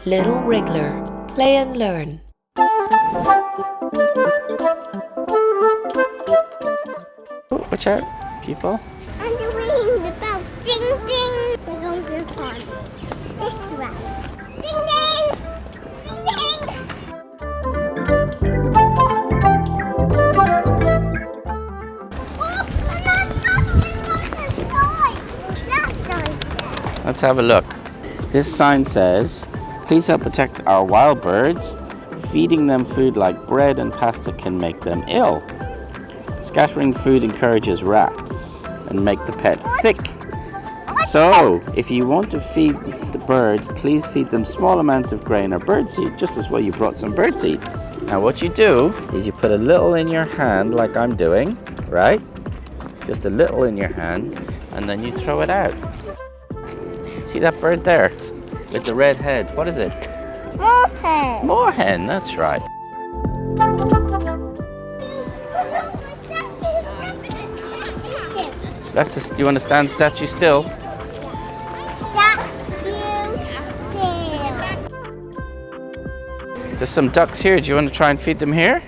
Little Wriggler, play and learn. Oh, watch out, people. I'm ringing the bell. Ding, ding. We're going to the pond. This way. Ding, ding. Ding, ding. Oh, I'm not talking about the toy. Let's have a look. This sign says, please help protect our wild birds. Feeding them food like bread and pasta can make them ill. Scattering food encourages rats and make the pets sick. So, if you want to feed the birds, please feed them small amounts of grain or birdseed, just as well you brought some birdseed. Now what you do is you put a little in your hand like I'm doing, right? Just a little in your hand, and then you throw it out. See that bird there with the red head? What is it? Moorhen. Moorhen, that's right. You want to stand statue still? There's some ducks here. Do you want to try and feed them here?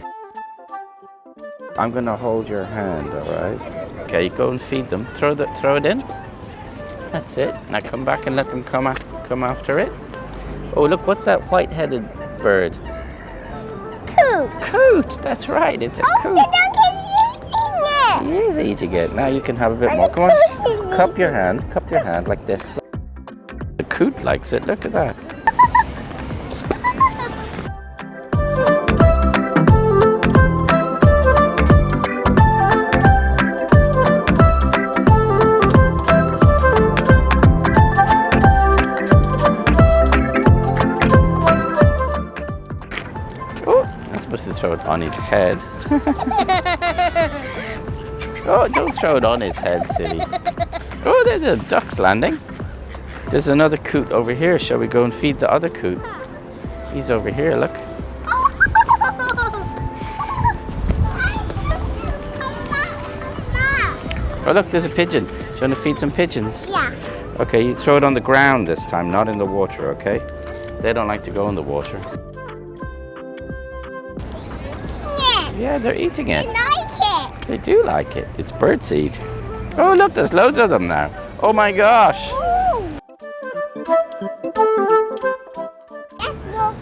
I'm going to hold your hand, all right? Okay, go and feed them. Throw it in. That's it. Now come back and let them come after it. Oh, look, what's that white-headed bird? Coot. Coot, that's right. It's a coot. The duck is eating it. He is eating it. Now you can have a bit more. Come on. Cup your hand like this. The coot likes it. Look at that. Supposed to throw it on his head. Oh, don't throw it on his head, silly. Oh, there's a duck's landing. There's another coot over here. Shall we go and feed the other coot? He's over here, look. Oh, look, there's a pigeon. Do you want to feed some pigeons? Yeah. Okay, you throw it on the ground this time, not in the water, okay? They don't like to go in the water. Yeah, they're eating it. They like it. They do like it. It's birdseed. Oh, look, there's loads of them now. Oh my gosh. Let's look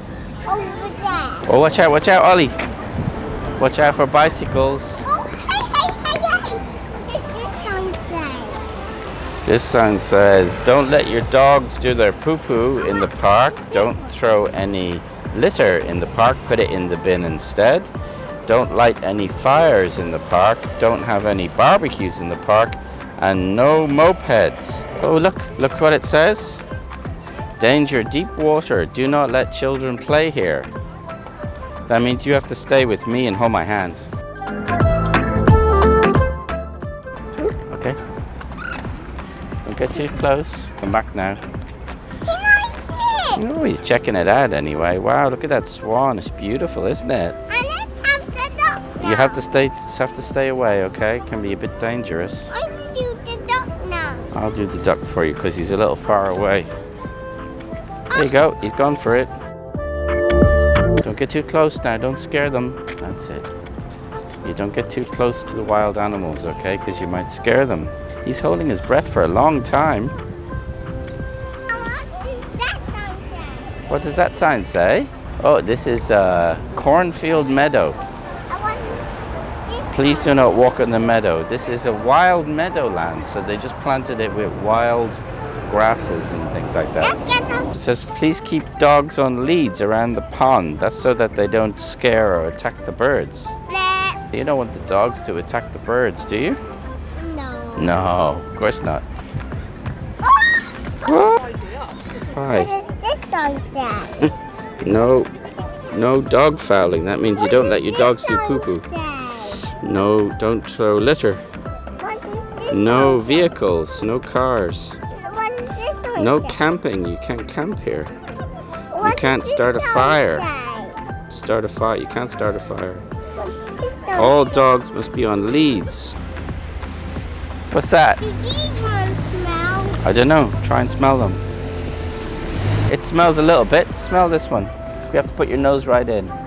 over there. Oh, watch out, Ollie. Watch out for bicycles. Oh, hey. What does this sign say? This sign says, don't let your dogs do their poo-poo in the park. Don't throw any litter in the park. Put it in the bin instead. Don't light any fires in the park. Don't have any barbecues in the park. And no mopeds. Oh, look what it says. Danger, deep water. Do not let children play here. That means you have to stay with me and hold my hand. Okay. Don't get too close. Come back now. He likes it. Oh, he's checking it out anyway. Wow, look at that swan. It's beautiful, isn't it? You have to stay away, okay? It can be a bit dangerous. I will do the duck now. I'll do the duck for you because he's a little far away. There you go. He's gone for it. Don't get too close now. Don't scare them. That's it. You don't get too close to the wild animals, okay? Because you might scare them. He's holding his breath for a long time. What does that sign say? Oh, this is a cornfield meadow. Please do not walk on the meadow. This is a wild meadowland, so they just planted it with wild grasses and things like that. It says, please keep dogs on leads around the pond. That's so that they don't scare or attack the birds. You don't want the dogs to attack the birds, do you? No. No, of course not. Why? What does this sign say? No dog fouling. That means you don't let your dogs do poo-poo. No, don't throw litter. No vehicles, no cars. No camping. You can't camp here. You can't start a fire. You can't start a fire. All dogs must be on leads. What's that? Do these ones smell? I don't know. Try and smell them. It smells a little bit. Smell this one. You have to put your nose right in.